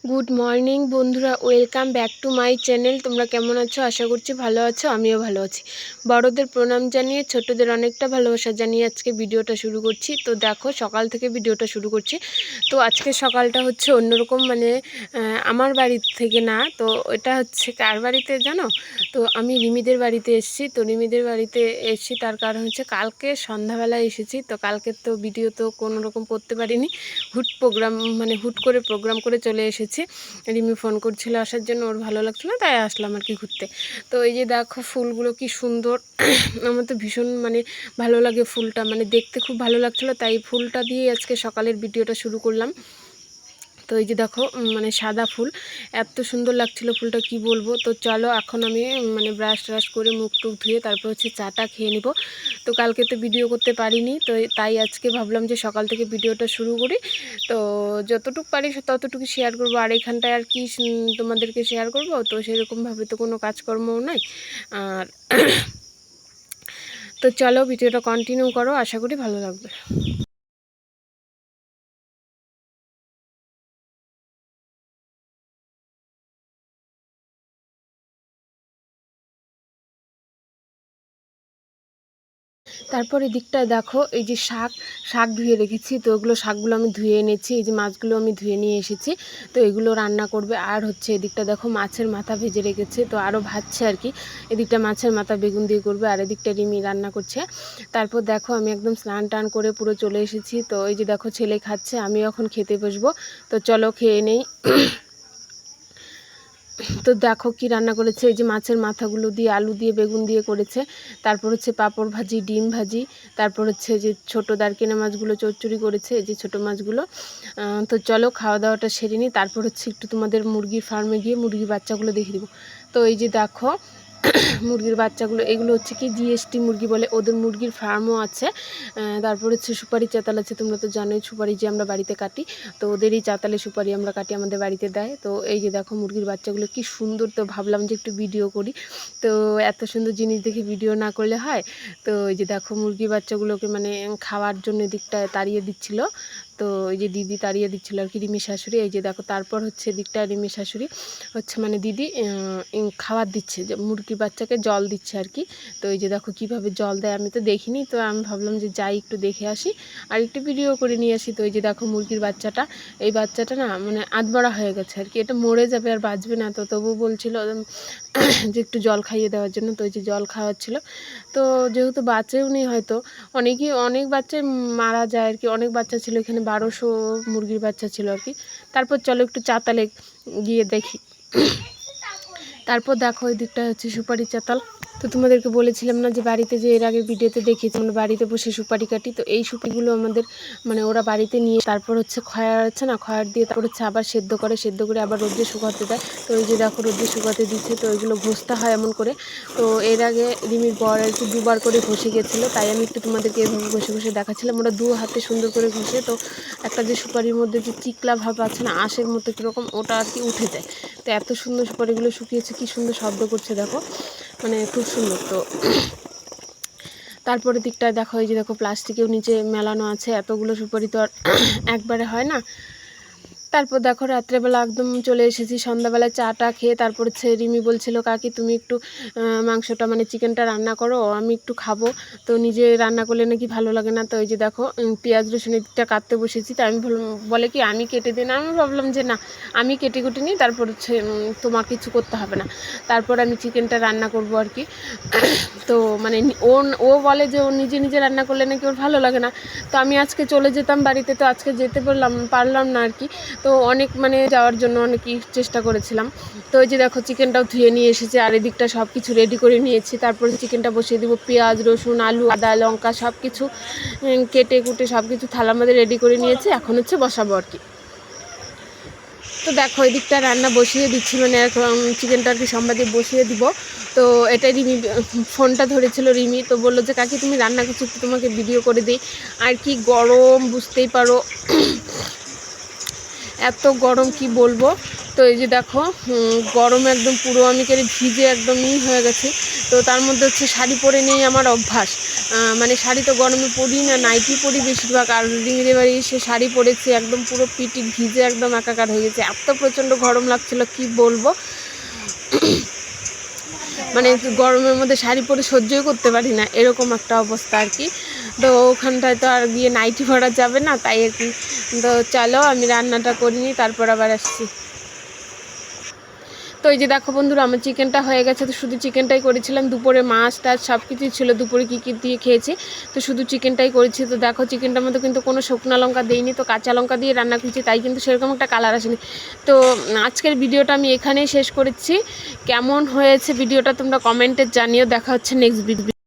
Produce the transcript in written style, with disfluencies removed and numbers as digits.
Good morning বন্ধুরা, welcome back to my channel. তোমরা কেমন আছো? আশা করছি ভালো আছো। আমিও ভালো আছি। বড়দের প্রণাম জানিয়ে ছোটদের অনেকটা ভালোবাসা জানিয়ে আজকে ভিডিওটা শুরু করছি। তো দেখো, সকাল থেকে ভিডিওটা শুরু করছি। তো আজকে সকালটা হচ্ছে অন্যরকম, মানে আমার বাড়ি থেকে না, তো এটা হচ্ছে কার বাড়িতে জানো? তো আমি রিমিদের বাড়িতে এসেছি। তো রিমিদের বাড়িতে এসেছি তার কারণ হচ্ছে কালকে সন্ধ্যাবেলায় এসেছি। তো কালকে তো ভিডিও তো কোনো রকম করতে পারিনি, হুট করে প্রোগ্রাম করে চলে এসেছি। রিমি ফোন করছিল আসার জন্য, ওর ভালো লাগছিল, তাই আসলাম আর কি ঘুরতে। তো এই যে দেখো ফুলগুলো কি সুন্দর। আমার তো ভীষণ ভালো লাগে ফুলটা, দেখতে খুব ভালো লাগছিলো, তাই ফুলটা দিয়ে আজকে সকালের ভিডিওটা শুরু করলাম। তো এই যে দেখো সাদা ফুল, এত সুন্দর লাগছিল ফুলটা, কি বলবো। তো চলো এখন আমি ব্রাশ ট্রাশ করে মুখ টুক ধুয়ে তারপর হচ্ছে চাটা খেয়ে নিব। তো কালকে তো ভিডিও করতে পারিনি, তো তাই আজকে ভাবলাম যে সকাল থেকে ভিডিওটা শুরু করি। তো যতটুকু পারি ততটুকু শেয়ার করবো, আর এখানটায় আর কি তোমাদেরকে শেয়ার করব। তো সেরকমভাবে তো কোনো কাজকর্মও নাই। আর তো চলো ভিডিওটা কন্টিনিউ করো, আশা করি ভালো লাগবে। তারপর এদিকটায় দেখো, এই যে শাক ধুয়ে রেখেছি। তো ওগুলো শাকগুলো আমি ধুয়ে এনেছি। এই যে মাছগুলো আমি ধুয়ে নিয়ে এসেছি। তো এগুলো রান্না করবে। আর হচ্ছে এদিকটা দেখো মাছের মাথা ভেজে রেখেছে, তো আরও ভাজছে আর কি। এদিকটা মাছের মাথা বেগুন দিয়ে করবে, আর এদিকটা রিমি রান্না করছে। তারপর দেখো আমি একদম স্নান টান করে পুরো চলে এসেছি। তো এই যে দেখো ছেলে খাচ্ছে, আমি এখন খেতে বসবো। তো চলো খেয়ে নেই। তো দেখো কি রান্না করেছে, এই যে মাছের মাথাগুলো দিয়ে আলু দিয়ে বেগুন দিয়ে করেছে। তারপর হচ্ছে পাঁপড় ভাজি, ডিম ভাজি। তারপর হচ্ছে যে ছোটো দারকেনা মাছগুলো চচ্চড়ি করেছে, এই যে ছোটো মাছগুলো। তো চলো খাওয়া দাওয়াটা সেরে নিই। তারপর হচ্ছে একটু তোমাদের মুরগির ফার্মে গিয়ে মুরগির বাচ্চাগুলো দেখে দেবো। তো এই যে দেখো মুরগির বাচ্চাগুলো, এগুলো হচ্ছে কি জিএসটি মুরগি বলে, ওদের মুরগির ফার্মও আছে। তারপর হচ্ছে সুপারি চাতাল আছে, তোমরা তো জানোই সুপারি যে আমরা বাড়িতে কাটি। তো ওদেরই চাতালে সুপারি আমরা কাটি, আমাদের বাড়িতে দেয়। তো এই যে দেখো মুরগির বাচ্চাগুলো কি সুন্দর। তো ভাবলাম যে একটু ভিডিও করি। তো এত সুন্দর জিনিস দেখে ভিডিও না করলে হয়। তো এই যে দেখো মুরগির বাচ্চাগুলোকে খাওয়ার জন্য দিকটায় তাড়িয়ে দিচ্ছিল। তো এই যে দিদি তাড়িয়ে দিচ্ছিল আর কি, রিমি শাশুড়ি। এই যে দেখো তারপর হচ্ছে দিকটা রিমি শাশুড়ি হচ্ছে দিদি খাবার দিচ্ছে, যে মুরগির বাচ্চাকে জল দিচ্ছে আর কি। তো এই যে দেখো কীভাবে জল দেয়, আমি তো দেখিনি। তো আমি ভাবলাম যে যাই একটু দেখে আসি আর একটু ভিডিও করে নিয়ে আসি। তো এই যে দেখো মুরগির বাচ্চাটা, এই বাচ্চাটা না আধমরা হয়ে গেছে আর কি, এটা মরে যাবে আর বাঁচবে না। তো তবু বলছিল যে একটু জল খাইয়ে দেওয়ার জন্য। তো এই যে জল খাওয়াচ্ছিল। তো যেহেতু বাচ্চাও নেই, হয়তো অনেক বাচ্চাই মারা যায় আর কি। অনেক বাচ্চা ছিল এখানে, 1200 মুরগির বাচ্চা ছিল আর কি। তারপর চলো একটু চাতালে গিয়ে দেখি। তারপর দেখো ওই দিকটা হচ্ছে সুপারি চাতাল। তো তোমাদেরকে বলেছিলাম না যে বাড়িতে, যে এর আগের ভিডিওতে দেখেছি আমরা বাড়িতে বসে সুপারি কাটি। তো এই সুপারিগুলো আমাদের ওরা বাড়িতে নিয়ে তারপর হচ্ছে খয়ার আছে না, খয়ার দিয়ে তারপর হচ্ছে আবার সেদ্ধ করে আবার রোদ্রে শুকাতে দেয়। তো এই যে দেখো রোদ্রে শুকাতে দিচ্ছে। তো ওইগুলো ঘষতে হয় এমন করে। তো এর আগে রিমির বর আর কি দুবার করে ঘষে গেছিলো, তাই আমি একটু তোমাদেরকে এভাবে ঘষে দেখাচ্ছিলাম। ওরা দু হাতে সুন্দর করে ঘষে। তো একটা যে সুপারির মধ্যে যে চিকলা ভাব আছে না, আঁশের মতো কীরকম, ওটা আর কি উঠে যায়। তো এত সুন্দর সুপারিগুলো শুকিয়েছে, কি সুন্দর শব্দ করছে দেখো, খুব সুন্দর। তো তারপরে দিকটায় দেখো, এই যে দেখো প্লাস্টিকেও নিচে মেলানো আছে। এতগুলো সুপারি তো আর একবারে হয় না। তারপর দেখো রাত্রেবেলা একদম চলে এসেছি, সন্ধ্যাবেলায় চাটা খেয়ে। তারপর হচ্ছে রিমি বলছিল কাকি তুমি একটু মাংসটা চিকেনটা রান্না করো, আমি একটু খাবো। তো নিজে রান্না করলে নাকি ভালো লাগে না। তো এই যে দেখো পেঁয়াজ রসুনের দিকটা কাটতে বসেছি। তো আমি বলে কি আমি কেটে দিই না, আমি ভাবলাম যে না আমি কেটে কুটে নিই, তারপর হচ্ছে তোমার কিছু করতে হবে না। তারপর আমি চিকেনটা রান্না করব আর কি। তো ও বলে যে ও নিজে রান্না করলে নাকি ওর ভালো লাগে না। তো আমি আজকে চলে যেতাম বাড়িতে, তো আজকে যেতে পারলাম না আর কি। তো অনেক যাওয়ার জন্য অনেকই চেষ্টা করেছিলাম। তো ওই যে দেখো চিকেনটাও ধুয়ে নিয়ে এসেছি, আর এদিকটা সব কিছু রেডি করে নিয়েছি। তারপরে চিকেনটা বসিয়ে দিব, পেঁয়াজ রসুন আলু আদা লঙ্কা সব কিছু কেটে কুটে সব কিছু থালার মধ্যে রেডি করে নিয়েছি, এখন হচ্ছে বসাবো আর কি। তো দেখো এই দিকটা রান্না বসিয়ে দিচ্ছি, চিকেনটা আর কি সম্বাদে বসিয়ে দিব। তো এটাই রিমি ফোনটা ধরেছিল রিমি, তো বললো যে কাকি তুমি রান্না করছো, তোমাকে ভিডিও করে দিই। আর কি গরম বুঝতেই পারো, এত গরম কি বলবো। তো এই যে দেখো গরম একদম পুরো আমি ভিজে একদমই হয়ে গেছি। তো তার মধ্যে হচ্ছে শাড়ি পরে নেই আমার অভ্যাস। মানে শাড়ি তো গরমে পরি না, নাইটি পরি বেশিরভাগ। আর রিমিদের বাড়ি এসে শাড়ি পরেছি, একদম পুরো পিটি ভিজে একদম একাকার হয়ে গেছে, এত প্রচণ্ড গরম লাগছিল কি বলবো। মানে গরমের মধ্যে শাড়ি পরে সহ্যই করতে পারি না, এরকম একটা অবস্থা আর কি। তো ওখানটায় তো আর গিয়ে নাইটি পরা যাবে না, তাই আর কি। তো চলো আমি রান্নাটা করিনি, তারপর আবার আসছি। তো এই যে দেখো বন্ধুরা, আমার চিকেনটা হয়ে গেছে। তো শুধু চিকেনটাই করেছিলাম, দুপুরে মাছ টাছ সব কিছুই ছিল, দুপুরে কী কী দিয়ে খেয়েছি, তো শুধু চিকেনটাই করেছি। তো দেখো চিকেনটার মধ্যে কিন্তু কোনো শুকনো লঙ্কা দিইনি, তো কাঁচা লঙ্কা দিয়ে রান্না করেছি, তাই কিন্তু সেরকম একটা কালার আসেনি। তো আজকের ভিডিওটা আমি এখানেই শেষ করেছি। কেমন হয়েছে ভিডিওটা তোমরা কমেন্টে জানিও। দেখা হচ্ছে নেক্সট ভিডিও।